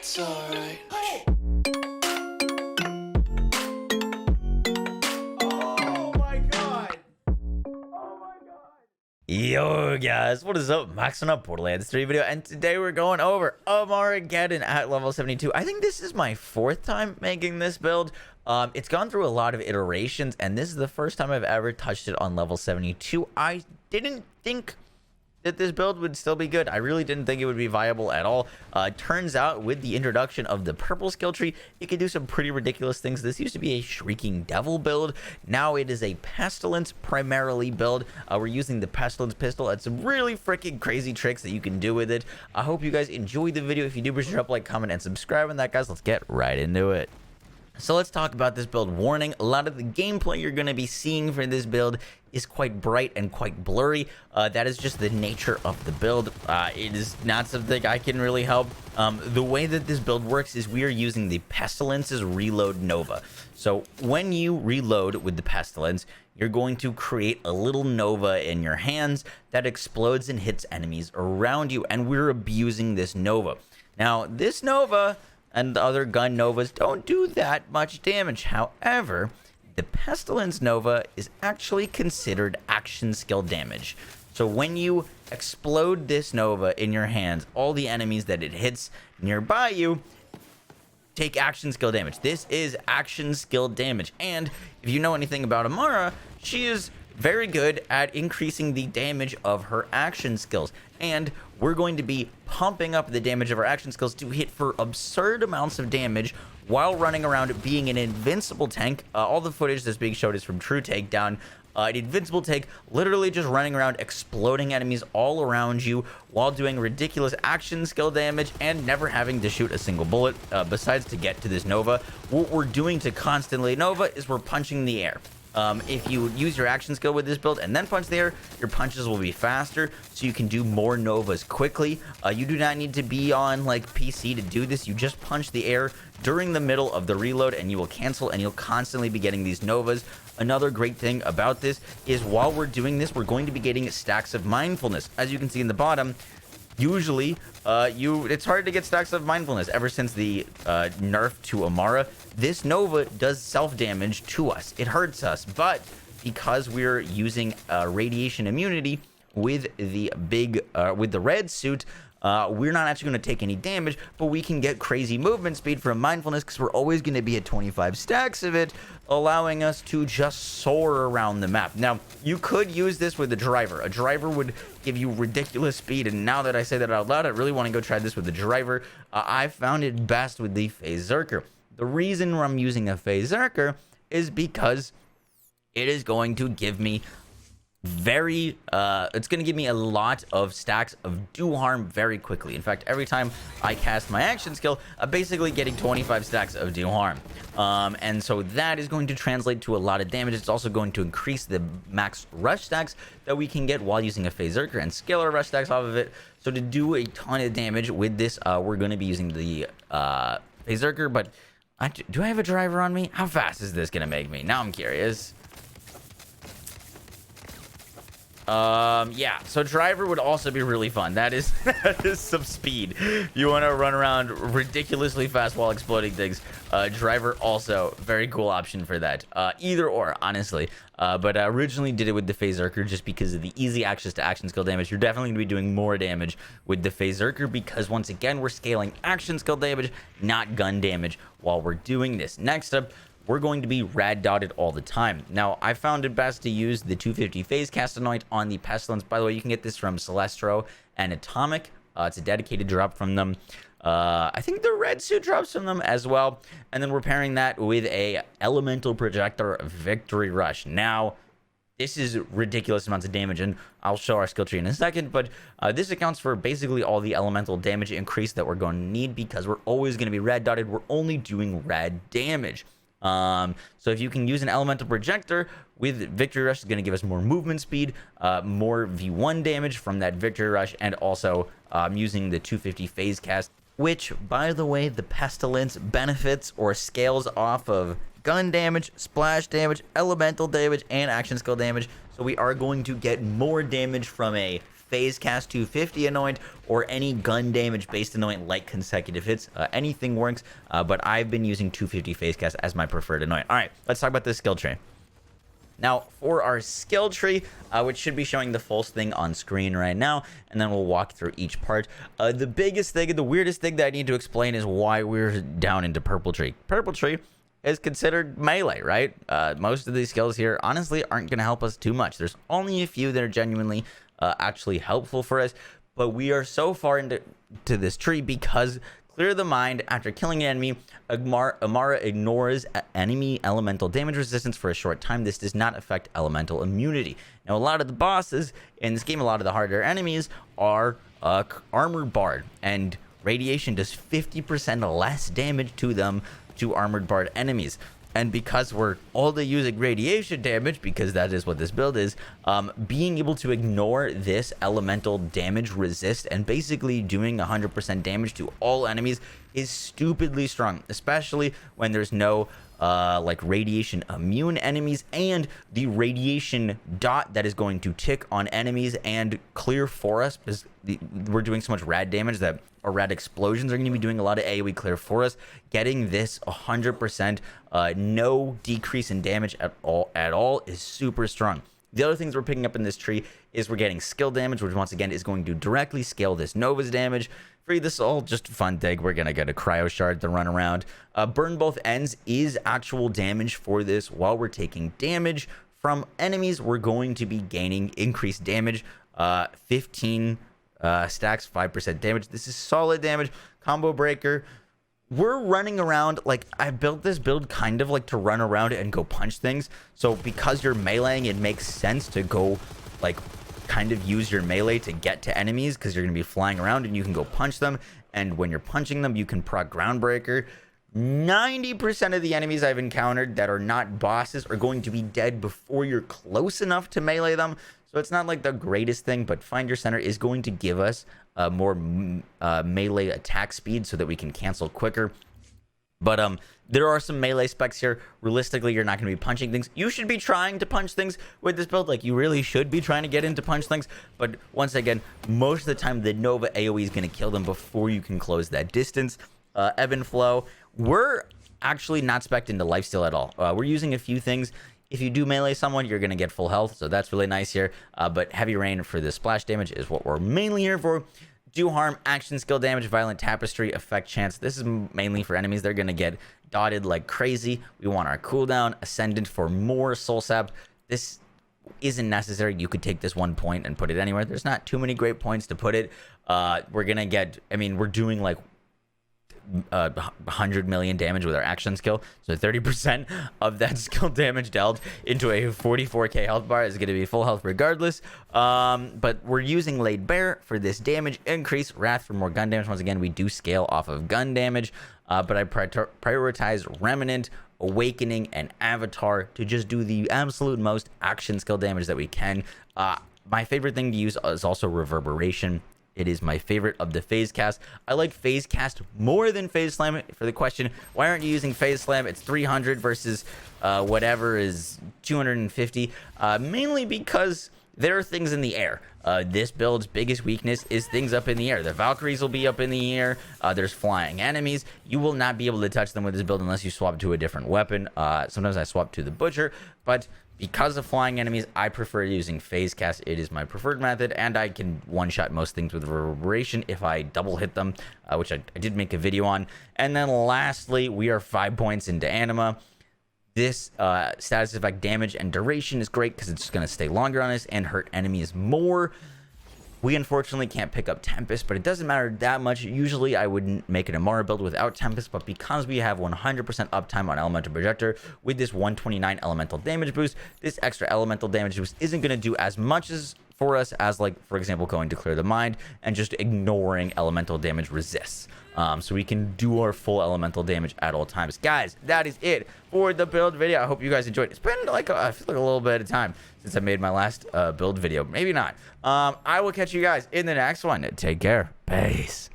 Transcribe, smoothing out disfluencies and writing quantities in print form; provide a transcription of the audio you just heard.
It's alright. Oh my god! Yo guys, what is up? Max on a Borderlands 3 video, and today we're going over Amarageddon at level 72. I think this is my fourth time making this build. It's gone through a lot of iterations, and this is the first time I've ever touched it on level 72. I didn't think that this build would still be good. I really didn't think it would be viable at all. Turns out with the introduction of the purple skill tree, it can do some pretty ridiculous things. This used to be a Shrieking Devil build. Now it is a Pestilence primarily build. We're using the Pestilence pistol and some really freaking crazy tricks that you can do with it. I hope you guys enjoyed the video. If you do, be sure to drop a like, comment, and subscribe on that, guys. Let's get right into it. So let's talk about this build. Warning, a lot of the gameplay you're going to be seeing for this build is quite bright and quite blurry. That is just the nature of the build. It is not something I can really help. The way that this build works is we are using the Pestilence's Reload Nova. So when you reload with the Pestilence, you're going to create a little Nova in your hands that explodes and hits enemies around you, and we're abusing this Nova. Now, this Nova and the other gun Novas don't do that much damage. However, the Pestilence Nova is actually considered action skill damage. So when you explode this Nova in your hands, all the enemies that it hits nearby you take action skill damage. This is action skill damage. And if you know anything about Amara, she is very good at increasing the damage of her action skills, and we're going to be pumping up the damage of our action skills to hit for absurd amounts of damage while running around being an invincible tank. All the footage that's being showed is from True Takedown. An invincible tank, literally just running around exploding enemies all around you while doing ridiculous action skill damage and never having to shoot a single bullet besides to get to this Nova. What we're doing to constantly Nova is we're punching the air. If you use your action skill with this build and then punch the air, your punches will be faster, so you can do more Novas quickly. You do not need to be on like PC to do this. You just punch the air during the middle of the reload and you will cancel, and you'll constantly be getting these Novas. Another great thing about this is while we're doing this, we're going to be getting stacks of mindfulness. As you can see in the bottom, usually it's hard to get stacks of mindfulness ever since the nerf to Amara. This Nova does self-damage to us. It hurts us, but because we're using radiation immunity with the red suit, we're not actually going to take any damage, but we can get crazy movement speed from mindfulness because we're always going to be at 25 stacks of it, allowing us to just soar around the map. Now, you could use this with a driver. A driver would give you ridiculous speed, and now that I say that out loud, I really want to go try this with the driver. I found it best with the Phaserker. The reason I'm using a Phaserker is because it is going to give me it's going to give me a lot of stacks of do harm very quickly. In fact, every time I cast my action skill, I'm basically getting 25 stacks of do harm. And so that is going to translate to a lot of damage. It's also going to increase the max rush stacks that we can get while using a Phaserker and scale our rush stacks off of it. So to do a ton of damage with this, we're going to be using the Phaserker, but do I have a driver on me? How fast is this going to make me? Now I'm curious. Yeah, so driver would also be really fun. That is some speed. You want to run around ridiculously fast while exploding things. Driver also very cool option for that. Either or, honestly. But I originally did it with the Phaserker just because of the easy access to action skill damage. You're definitely going to be doing more damage with the Phaserker because once again, we're scaling action skill damage, not gun damage while we're doing this. Next up, we're going to be rad dotted all the time. Now, I found it best to use the 250 phase cast anoint on the Pestilence. By the way, you can get this from Celestro and Atomic. It's a dedicated drop from them. I think the red suit drops from them as well. And then we're pairing that with a elemental projector victory rush. Now, this is ridiculous amounts of damage, and I'll show our skill tree in a second, but this accounts for basically all the elemental damage increase that we're going to need because we're always going to be rad dotted. We're only doing rad damage. So if you can use an elemental projector with victory rush, is going to give us more movement speed, more V1 damage from that victory rush, and also using the 250 phase cast, which, by the way, the Pestilence benefits or scales off of gun damage, splash damage, elemental damage, and action skill damage. So we are going to get more damage from a phase cast 250 anoint or any gun damage based anoint like consecutive hits. Anything works, but I've been using 250 phase cast as my preferred anoint. All right, let's talk about this skill tree. Now, for our skill tree, which should be showing the full thing on screen right now, and then we'll walk through each part. The biggest thing and the weirdest thing that I need to explain is why we're down into purple tree. Purple tree is considered melee, right? Most of these skills here, honestly, aren't going to help us too much. There's only a few that are genuinely actually helpful for us, but we are so far into this tree because clear the mind. After killing an enemy, Amara ignores enemy elemental damage resistance for a short time. This does not affect elemental immunity. Now, a lot of the bosses in this game, a lot of the harder enemies are armored bard, and radiation does 50% less damage to them, to armored bard enemies. And because we're all using radiation damage, because that is what this build is, being able to ignore this elemental damage resist and basically doing 100% damage to all enemies is stupidly strong, especially when there's no like radiation immune enemies, and the radiation dot that is going to tick on enemies and clear for us, because we're doing so much rad damage that our rad explosions are going to be doing a lot of AoE clear for us. Getting this 100% no decrease in damage at all is super strong. The other things we're picking up in this tree is we're getting skill damage, which once again is going to directly scale this Nova's damage. Free the soul, just a fun thing. We're going to get a cryo shard to run around. Burn both ends is actual damage for this. While we're taking damage from enemies, we're going to be gaining increased damage. 15 stacks, 5% damage. This is solid damage. Combo breaker. We're running around, like, I built this build kind of like to run around and go punch things. So because you're meleeing, it makes sense to go, like, kind of use your melee to get to enemies, because you're going to be flying around and you can go punch them. And when you're punching them, you can proc Groundbreaker. 90% of the enemies I've encountered that are not bosses are going to be dead before you're close enough to melee them. So it's not like the greatest thing, but Find Your Center is going to give us more melee attack speed so that we can cancel quicker. But there are some melee specs here. Realistically, you're not going to be punching things. You should be trying to punch things with this build. Like, you really should be trying to get into punch things. But once again, most of the time, the Nova AoE is going to kill them before you can close that distance. Ebb and Flow. We're actually not spec'd into lifesteal at all. We're using a few things. If you do melee someone, you're going to get full health, so that's really nice here. But Heavy Rain for the splash damage is what we're mainly here for. Do harm, action skill damage, violent tapestry, effect chance. This is mainly for enemies. They're going to get dotted like crazy. We want our cooldown. Ascendant for more soul sap. This isn't necessary. You could take this 1 point and put it anywhere. There's not too many great points to put it. We're going to get, I mean, we're doing like 100 million damage with our action skill, so 30% of that skill damage dealt into a 44k health bar is going to be full health regardless. But we're using Laid Bare for this damage increase. Wrath for more gun damage. Once again, we do scale off of gun damage, but I prioritize Remnant, Awakening, and Avatar to just do the absolute most action skill damage that we can. My favorite thing to use is also Reverberation. It is my favorite of the phase cast. I like phase cast more than phase slam. For the question, why aren't you using phase slam? It's 300 versus whatever is 250. Mainly because there are things in the air. This build's biggest weakness is things up in the air. The Valkyries will be up in the air. There's flying enemies. You will not be able to touch them with this build unless you swap to a different weapon. Sometimes I swap to the Butcher, but because of flying enemies, I prefer using phase cast. It is my preferred method, and I can one-shot most things with Reverberation if I double hit them, which I did make a video on. And then lastly, we are 5 points into Anima. This status effect damage and duration is great because it's going to stay longer on us and hurt enemies more. We unfortunately can't pick up Tempest, but it doesn't matter that much. Usually I wouldn't make an Amara build without Tempest, but because we have 100% uptime on Elemental Projector with this 129 elemental damage boost, this extra elemental damage boost isn't going to do as much as for us as, like, for example, going to Clear the Mind and just ignoring elemental damage resists. So we can do our full elemental damage at all times. Guys, that is it for the build video. I hope you guys enjoyed. It's been like I feel like a little bit of time since I made my last build video. Maybe not. I will catch you guys in the next one. Take care. Peace.